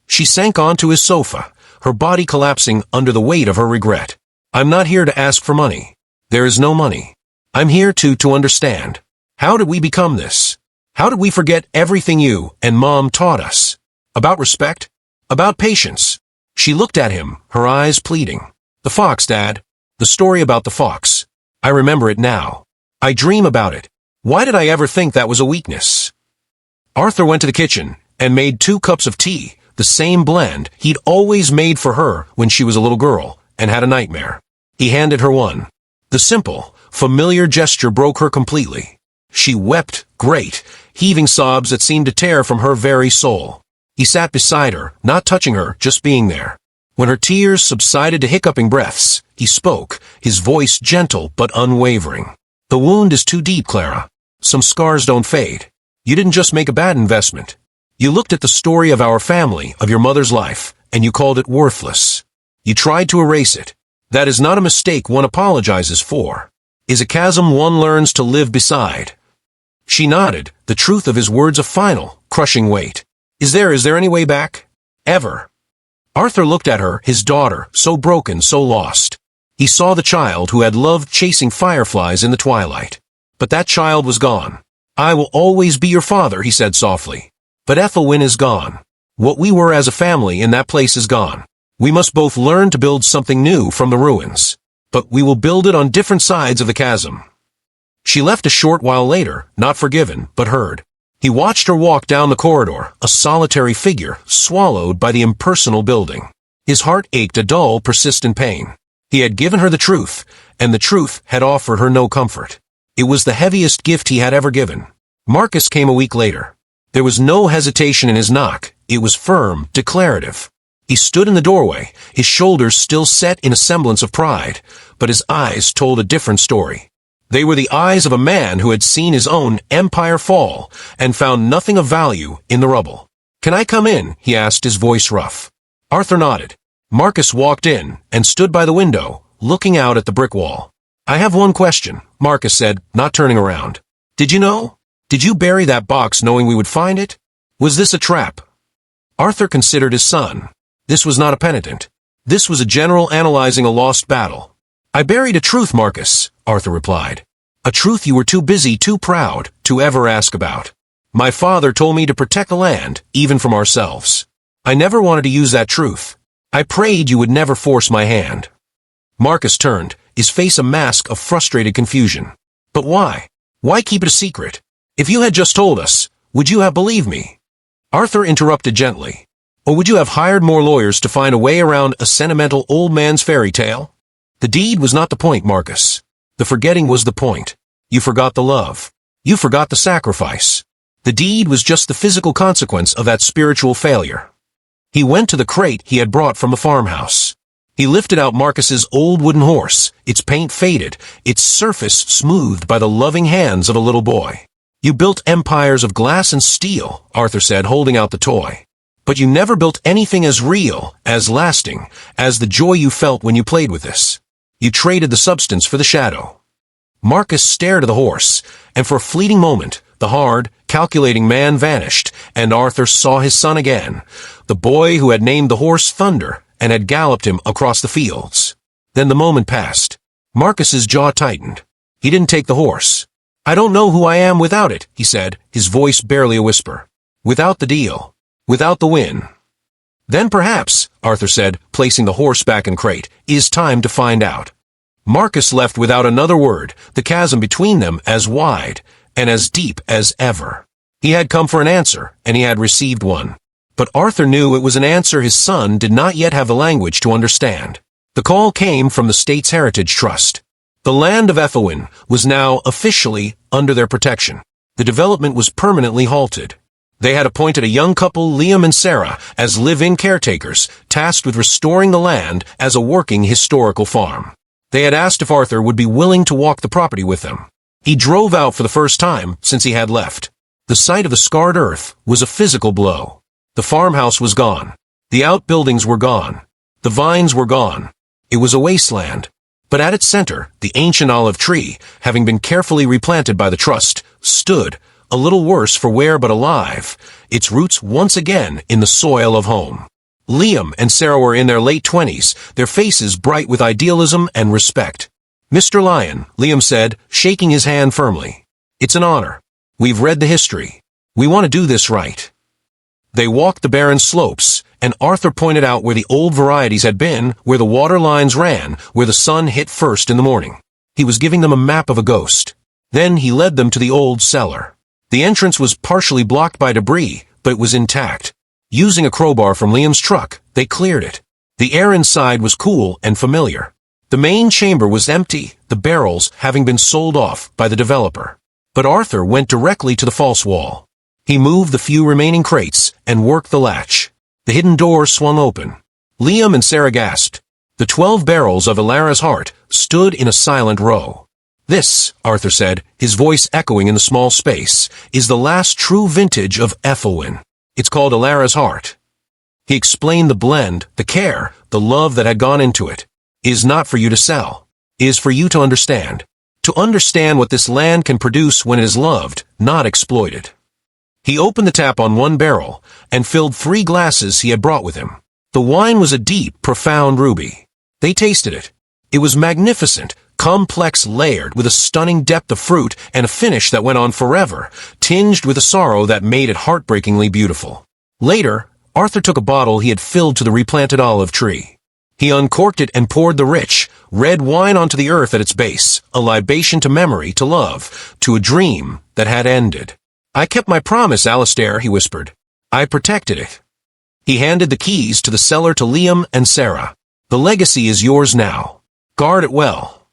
She sank onto his sofa, her body collapsing under the weight of her regret. I'm not here to ask for money. There is no money. I'm here to understand. How did we become this? How did we forget everything you and Mom taught us? About respect? About patience? She looked at him, her eyes pleading. The fox, Dad. The story about the fox. I remember it now. I dream about it. Why did I ever think that was a weakness? Arthur went to the kitchen and made 2 cups of tea, the same blend he'd always made for her when she was a little girl and had a nightmare. He handed her one. The simple, familiar gesture broke her completely. She wept, great, heaving sobs that seemed to tear from her very soul. He sat beside her, not touching her, just being there. When her tears subsided to hiccuping breaths, he spoke, his voice gentle but unwavering. The wound is too deep, Clara. Some scars don't fade. You didn't just make a bad investment. You looked at the story of our family, of your mother's life, and you called it worthless. You tried to erase it. That is not a mistake one apologizes for. Is a chasm one learns to live beside. She nodded, the truth of his words a final, crushing weight. Is there any way back? Ever? Arthur looked at her, his daughter, so broken, so lost. He saw the child who had loved chasing fireflies in the twilight. But that child was gone. I will always be your father, he said softly. But Ethelwyn is gone. What we were as a family in that place is gone. We must both learn to build something new from the ruins. But we will build it on different sides of the chasm. She left a short while later, not forgiven, but heard. He watched her walk down the corridor, a solitary figure, swallowed by the impersonal building. His heart ached a dull, persistent pain. He had given her the truth, and the truth had offered her no comfort. It was the heaviest gift he had ever given. Marcus came a week later. There was no hesitation in his knock. It was firm, declarative. He stood in the doorway, his shoulders still set in a semblance of pride, but his eyes told a different story. They were the eyes of a man who had seen his own empire fall and found nothing of value in the rubble. Can I come in? He asked, his voice rough. Arthur nodded. Marcus walked in and stood by the window, looking out at the brick wall. I have one question, Marcus said, not turning around. Did you know? Did you bury that box knowing we would find it? Was this a trap? Arthur considered his son. This was not a penitent. This was a general analyzing a lost battle. I buried a truth, Marcus, Arthur replied. A truth you were too busy, too proud, to ever ask about. My father told me to protect the land, even from ourselves. I never wanted to use that truth. I prayed you would never force my hand. Marcus turned, his face a mask of frustrated confusion. But why? Why keep it a secret? If you had just told us, would you have believed me? Arthur interrupted gently. Or would you have hired more lawyers to find a way around a sentimental old man's fairy tale? The deed was not the point, Marcus. The forgetting was the point. You forgot the love. You forgot the sacrifice. The deed was just the physical consequence of that spiritual failure. He went to the crate he had brought from the farmhouse. He lifted out Marcus's old wooden horse, its paint faded, its surface smoothed by the loving hands of a little boy. You built empires of glass and steel, Arthur said, holding out the toy. But you never built anything as real, as lasting, as the joy you felt when you played with this. You traded the substance for the shadow. Marcus stared at the horse, and for a fleeting moment, the hard, calculating man vanished, and Arthur saw his son again, the boy who had named the horse Thunder and had galloped him across the fields. Then the moment passed. Marcus's jaw tightened. He didn't take the horse. I don't know who I am without it, he said, his voice barely a whisper. Without the deal. Without the win. Then perhaps, Arthur said, placing the horse back in crate, is time to find out. Marcus left without another word, the chasm between them as wide and as deep as ever. He had come for an answer, and he had received one. But Arthur knew it was an answer his son did not yet have the language to understand. The call came from the state's Heritage Trust. The land of Ethelwyn was now officially under their protection. The development was permanently halted. They had appointed a young couple, Liam and Sarah, as live-in caretakers, tasked with restoring the land as a working historical farm. They had asked if Arthur would be willing to walk the property with them. He drove out for the first time since he had left. The sight of the scarred earth was a physical blow. The farmhouse was gone. The outbuildings were gone. The vines were gone. It was a wasteland. But at its center, the ancient olive tree, having been carefully replanted by the trust, stood, a little worse for wear but alive, its roots once again in the soil of home. Liam and Sarah were in their late 20s, their faces bright with idealism and respect. "Mr. Lyon," Liam said, shaking his hand firmly. "It's an honor. We've read the history. We want to do this right." They walked the barren slopes, and Arthur pointed out where the old varieties had been, where the water lines ran, where the sun hit first in the morning. He was giving them a map of a ghost. Then he led them to the old cellar. The entrance was partially blocked by debris, but it was intact. Using a crowbar from Liam's truck, they cleared it. The air inside was cool and familiar. The main chamber was empty, the barrels having been sold off by the developer. But Arthur went directly to the false wall. He moved the few remaining crates and worked the latch. The hidden door swung open. Liam and Sarah gasped. The 12 barrels of Ilara's heart stood in a silent row. "This," Arthur said, his voice echoing in the small space, "is the last true vintage of Ethelwyn. It's called Ilara's heart." He explained the blend, the care, the love that had gone into it. "Is not for you to sell. Is for you to understand. To understand what this land can produce when it is loved, not exploited." He opened the tap on one barrel and filled 3 glasses he had brought with him. The wine was a deep, profound ruby. They tasted it. It was magnificent, complex, layered, with a stunning depth of fruit and a finish that went on forever, tinged with a sorrow that made it heartbreakingly beautiful. Later, Arthur took a bottle he had filled to the replanted olive tree. He uncorked it and poured the rich, red wine onto the earth at its base, a libation to memory, to love, to a dream that had ended. "I kept my promise, Alistair," he whispered. "I protected it." He handed the keys to the cellar to Liam and Sarah. "The legacy is yours now. Guard it well."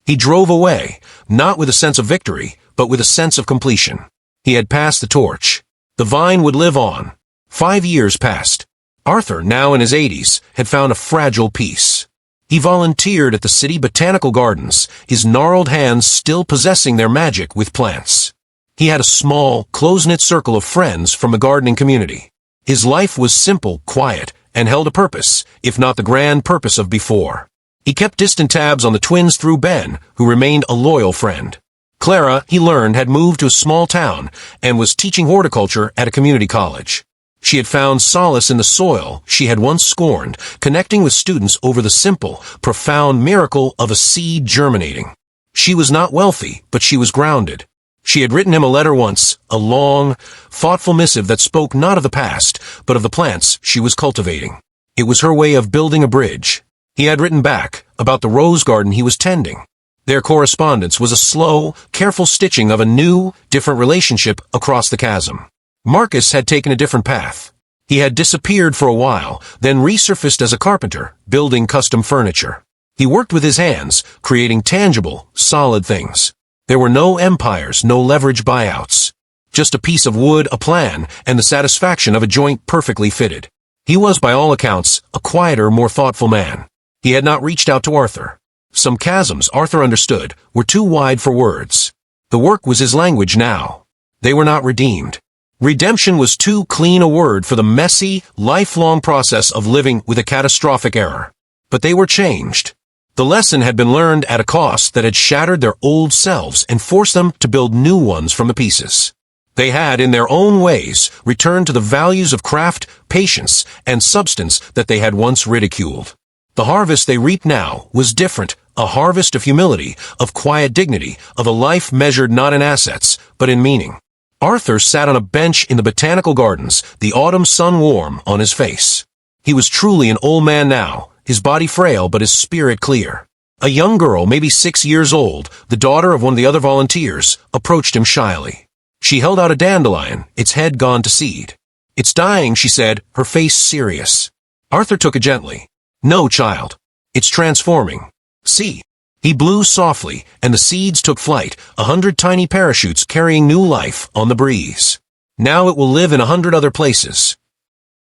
He drove away, not with a sense of victory, but with a sense of completion. He had passed the torch. The vine would live on. 5 years passed. Arthur, now in his 80s, had found a fragile peace. He volunteered at the city botanical gardens, his gnarled hands still possessing their magic with plants. He had a small, close-knit circle of friends from the gardening community. His life was simple, quiet, and held a purpose, if not the grand purpose of before. He kept distant tabs on the twins through Ben, who remained a loyal friend. Clara, he learned, had moved to a small town and was teaching horticulture at a community college. She had found solace in the soil she had once scorned, connecting with students over the simple, profound miracle of a seed germinating. She was not wealthy, but she was grounded. She had written him a letter once, a long, thoughtful missive that spoke not of the past, but of the plants she was cultivating. It was her way of building a bridge. He had written back about the rose garden he was tending. Their correspondence was a slow, careful stitching of a new, different relationship across the chasm. Marcus had taken a different path. He had disappeared for a while, then resurfaced as a carpenter, building custom furniture. He worked with his hands, creating tangible, solid things. There were no empires, no leverage buyouts. Just a piece of wood, a plan, and the satisfaction of a joint perfectly fitted. He was, by all accounts, a quieter, more thoughtful man. He had not reached out to Arthur. Some chasms, Arthur understood, were too wide for words. The work was his language now. They were not redeemed. Redemption was too clean a word for the messy, lifelong process of living with a catastrophic error. But they were changed. The lesson had been learned at a cost that had shattered their old selves and forced them to build new ones from the pieces. They had, in their own ways, returned to the values of craft, patience, and substance that they had once ridiculed. The harvest they reaped now was different, a harvest of humility, of quiet dignity, of a life measured not in assets, but in meaning. Arthur sat on a bench in the botanical gardens, the autumn sun warm on his face. He was truly an old man now, his body frail but his spirit clear. A young girl, maybe 6 years old, the daughter of one of the other volunteers, approached him shyly. She held out a dandelion, its head gone to seed. It's dying, she said, her face serious. Arthur took it gently. No, child. It's transforming. See. He blew softly, and the seeds took flight, 100 tiny parachutes carrying new life on the breeze. Now it will live in 100 other places.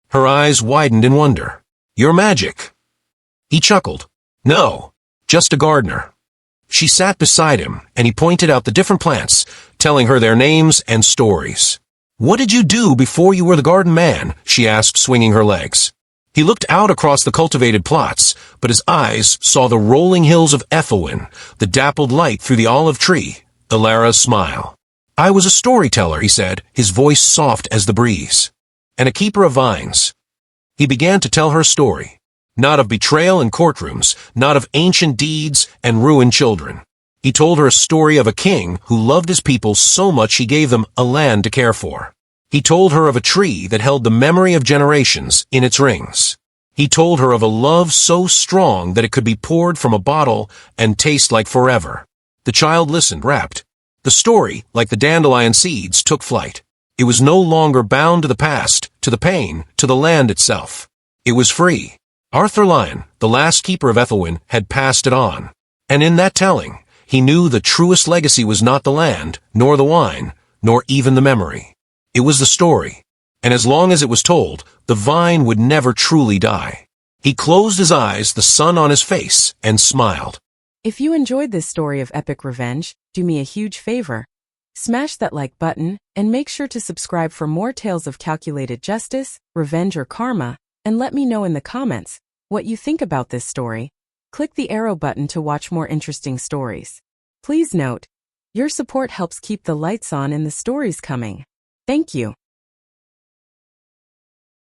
Her eyes widened in wonder. You're magic. He chuckled. No, just a gardener. She sat beside him, and he pointed out the different plants, telling her their names and stories. What did you do before you were the garden man? She asked, swinging her legs. He looked out across the cultivated plots, but his eyes saw the rolling hills of Ethelwyn, the dappled light through the olive tree, Ilara's smile. I was a storyteller, he said, his voice soft as the breeze. And a keeper of vines. He began to tell her story. Not of betrayal in courtrooms, not of ancient deeds and ruined children. He told her a story of a king who loved his people so much he gave them a land to care for. He told her of a tree that held the memory of generations in its rings. He told her of a love so strong that it could be poured from a bottle and taste like forever. The child listened, rapt. The story, like the dandelion seeds, took flight. It was no longer bound to the past, to the pain, to the land itself. It was free. Arthur Lyon, the last keeper of Ethelwyn, had passed it on. And in that telling, he knew the truest legacy was not the land, nor the wine, nor even the memory. It was the story, and as long as it was told, the vine would never truly die. He closed his eyes, the sun on his face, and smiled. If you enjoyed this story of epic revenge, do me a huge favor. Smash that like button, and make sure to subscribe for more tales of calculated justice, revenge or karma, and let me know in the comments what you think about this story. Click the arrow button to watch more interesting stories. Please note, your support helps keep the lights on and the stories coming. Thank you.